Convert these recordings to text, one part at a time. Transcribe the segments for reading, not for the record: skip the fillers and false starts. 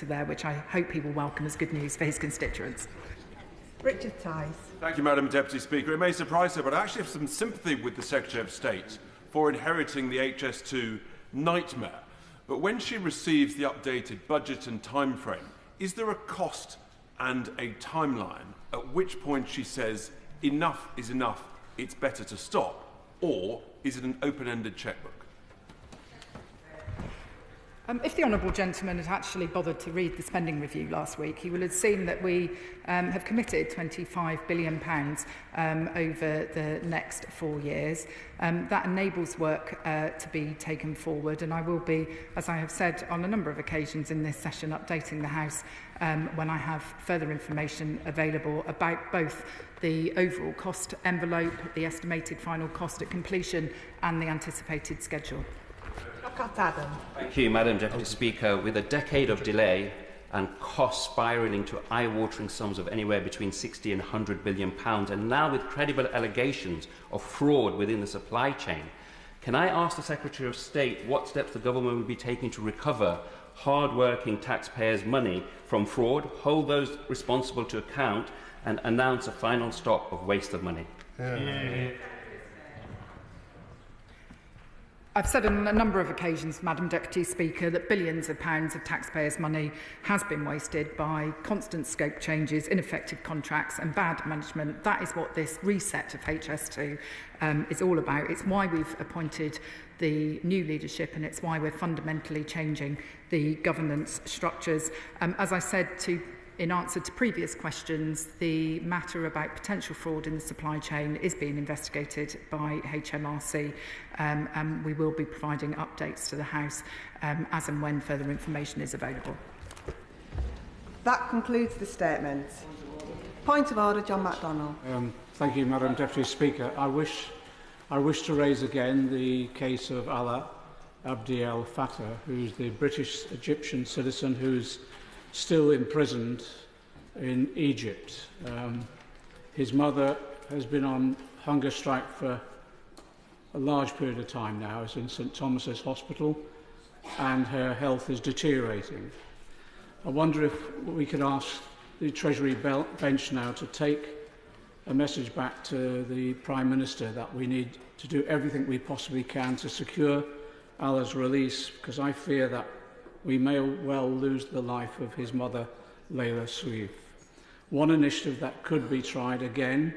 there, which I hope he will welcome as good news for his constituents. Richard Tice. Thank you, Madam Deputy Speaker. It may surprise her, but I actually have some sympathy with the Secretary of State for inheriting the HS2 nightmare. But when she receives the updated budget and timeframe, is there a cost and a timeline at which point she says enough is enough, it's better to stop, or is it an open-ended chequebook? If the honourable gentleman had actually bothered to read the spending review last week, he will have seen that we have committed £25 billion over the next 4 years. That enables work to be taken forward, and I will be, as I have said on a number of occasions in this session, updating the House when I have further information available about both the overall cost envelope, the estimated final cost at completion, and the anticipated schedule. Thank you, Madam Deputy Speaker. With a decade of delay and costs spiralling to eye-watering sums of anywhere between 60 and 100 billion pounds, and now with credible allegations of fraud within the supply chain, can I ask the Secretary of State what steps the government will be taking to recover hard-working taxpayers' money from fraud, hold those responsible to account, and announce a final stop of waste of money? I've said on a number of occasions, Madam Deputy Speaker, that billions of pounds of taxpayers' money has been wasted by constant scope changes, ineffective contracts and bad management. That is what this reset of HS2 is all about. It's why we've appointed the new leadership, and it's why we're fundamentally changing the governance structures. As I said in answer to previous questions, the matter about potential fraud in the supply chain is being investigated by HMRC, and we will be providing updates to the House as and when further information is available. That concludes the statements. Point of order, John MacDonald. Thank you, Madam Deputy Speaker. I wish to raise again the case of Alaa Abdi El Fattah, who's the British-Egyptian citizen who's still imprisoned in Egypt. His mother has been on hunger strike for a large period of time now. Is in St Thomas's Hospital, and her health is deteriorating. I wonder if we could ask the Treasury bench now to take a message back to the Prime Minister that we need to do everything we possibly can to secure Alaa's release, because I fear that we may well lose the life of his mother, Layla Sweef. One initiative that could be tried again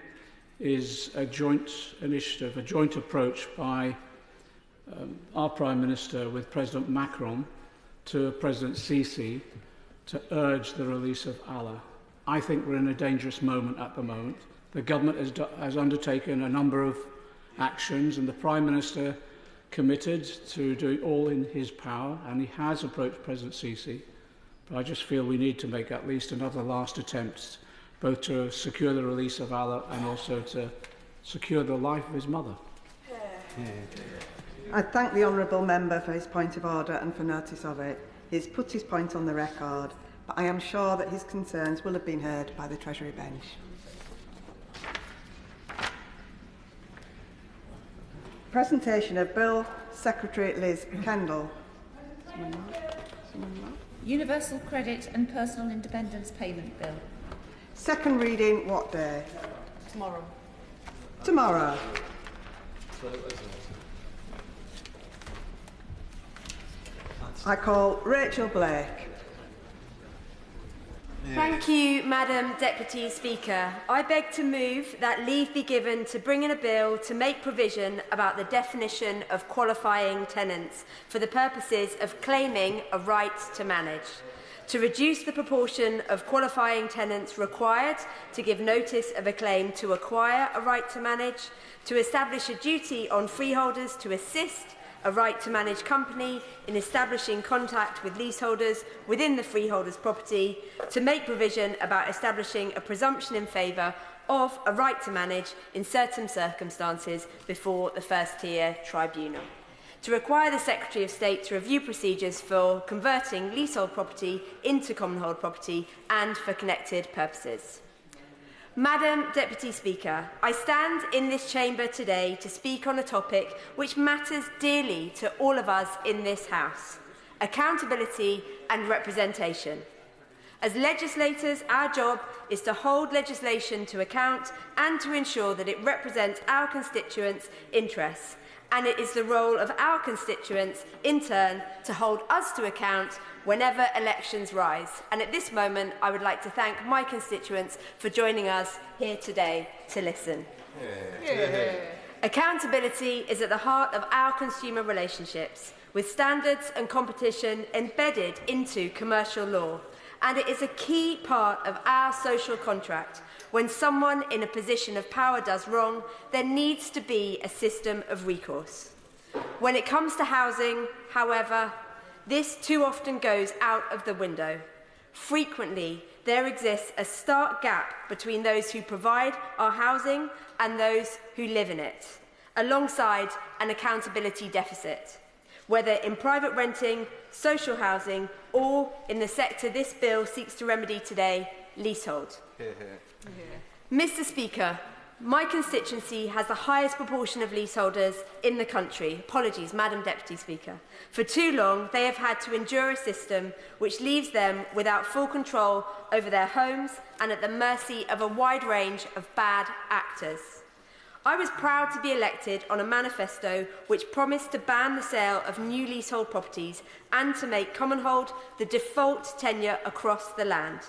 is a joint initiative, a joint approach by our Prime Minister with President Macron to President Sisi to urge the release of Alaa. I think we're in a dangerous moment at the moment. The government has undertaken a number of actions, and the Prime Minister committed to do all in his power, and he has approached President Sisi. But I just feel we need to make at least another last attempt, both to secure the release of Alaa and also to secure the life of his mother. I thank the honourable member for his point of order and for notice of it. He's put his point on the record, but I am sure that his concerns will have been heard by the Treasury bench. Presentation of Bill, Secretary Liz Kendall. Universal Credit and Personal Independence Payment Bill. Second reading, what day? Tomorrow. Tomorrow. I call Rachel Blake. Thank you, Madam Deputy Speaker. I beg to move that leave be given to bring in a bill to make provision about the definition of qualifying tenants for the purposes of claiming a right to manage, to reduce the proportion of qualifying tenants required to give notice of a claim to acquire a right to manage, to establish a duty on freeholders to assist a right to manage company in establishing contact with leaseholders within the freeholder's property, to make provision about establishing a presumption in favour of a right to manage in certain circumstances before the first-tier tribunal, to require the Secretary of State to review procedures for converting leasehold property into commonhold property and for connected purposes. Madam Deputy Speaker, I stand in this chamber today to speak on a topic which matters dearly to all of us in this House, accountability and representation. As legislators, our job is to hold legislation to account and to ensure that it represents our constituents' interests. And it is the role of our constituents, in turn, to hold us to account whenever elections rise. And at this moment, I would like to thank my constituents for joining us here today to listen. Accountability is at the heart of our consumer relationships, with standards and competition embedded into commercial law. And it is a key part of our social contract. When someone in a position of power does wrong, there needs to be a system of recourse. When it comes to housing, however, this too often goes out of the window. Frequently, there exists a stark gap between those who provide our housing and those who live in it, alongside an accountability deficit, whether in private renting, social housing, or in the sector this bill seeks to remedy today, leasehold. Mr. Speaker, my constituency has the highest proportion of leaseholders in the country. Apologies, Madam Deputy Speaker. For too long, they have had to endure a system which leaves them without full control over their homes and at the mercy of a wide range of bad actors. I was proud to be elected on a manifesto which promised to ban the sale of new leasehold properties and to make commonhold the default tenure across the land.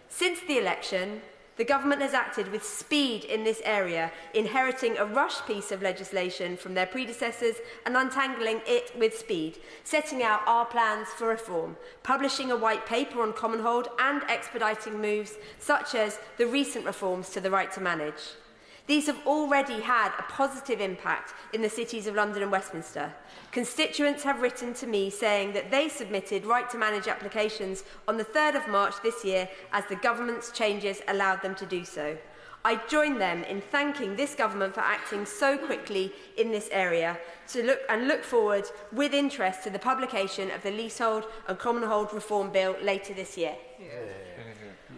Since the election, the government has acted with speed in this area, inheriting a rush piece of legislation from their predecessors and untangling it with speed, setting out our plans for reform, publishing a white paper on commonhold and expediting moves such as the recent reforms to the right to manage. These have already had a positive impact in the cities of London and Westminster. Constituents have written to me saying that they submitted right-to-manage applications on the 3rd of March this year as the government's changes allowed them to do so. I join them in thanking this government for acting so quickly in this area look forward with interest to the publication of the Leasehold and Commonhold Reform Bill later this year.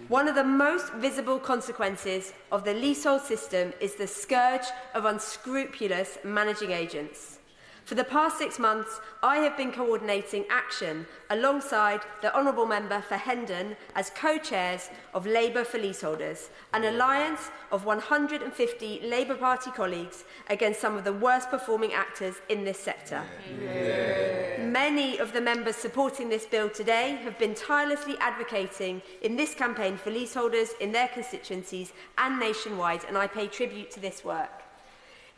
One of the most visible consequences of the leasehold system is the scourge of unscrupulous managing agents. For the past 6 months, I have been coordinating action alongside the Honourable Member for Hendon as co-chairs of Labour for Leaseholders, an alliance of 150 Labour Party colleagues against some of the worst performing actors in this sector. Many of the members supporting this bill today have been tirelessly advocating in this campaign for leaseholders in their constituencies and nationwide, and I pay tribute to this work.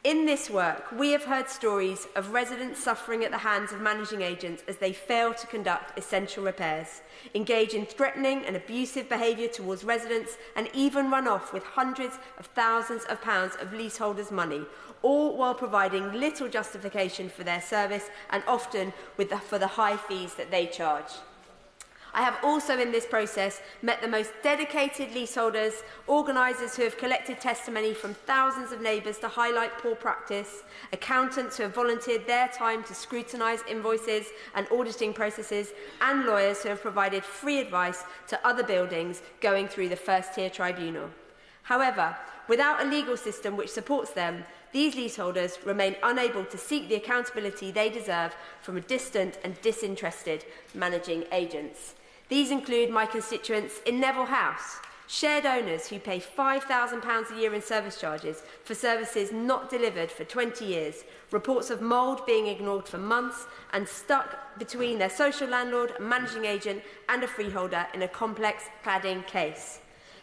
In this work, we have heard stories of residents suffering at the hands of managing agents as they fail to conduct essential repairs, engage in threatening and abusive behaviour towards residents, and even run off with hundreds of thousands of pounds of leaseholders' money, all while providing little justification for their service and often for the high fees that they charge. I have also in this process met the most dedicated leaseholders, organisers who have collected testimony from thousands of neighbours to highlight poor practice, accountants who have volunteered their time to scrutinise invoices and auditing processes, and lawyers who have provided free advice to other buildings going through the first-tier tribunal. However, without a legal system which supports them, these leaseholders remain unable to seek the accountability they deserve from a distant and disinterested managing agents. These include my constituents in Neville House, shared owners who pay £5,000 a year in service charges for services not delivered for 20 years, reports of mould being ignored for months, and stuck between their social landlord, managing agent and a freeholder in a complex cladding case.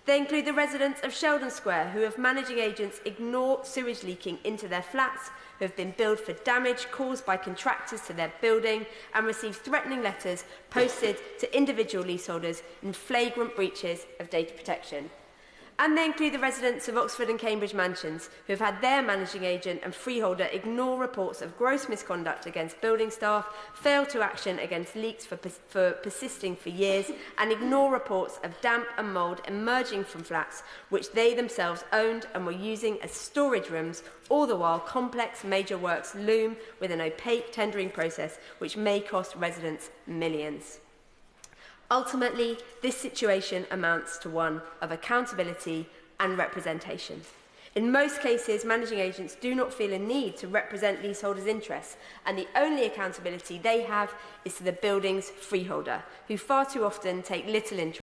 They include the residents of Sheldon Square who have managing agents ignore sewage leaking into their flats, who have been billed for damage caused by contractors to their building and received threatening letters posted to individual leaseholders in flagrant breaches of data protection. And they include the residents of Oxford and Cambridge mansions who have had their managing agent and freeholder ignore reports of gross misconduct against building staff, fail to action against leaks for persisting for years, and ignore reports of damp and mould emerging from flats which they themselves owned and were using as storage rooms, all the while complex major works loom with an opaque tendering process which may cost residents millions. Ultimately, this situation amounts to one of accountability and representation. In most cases, managing agents do not feel a need to represent leaseholders' interests, and the only accountability they have is to the building's freeholder, who far too often take little interest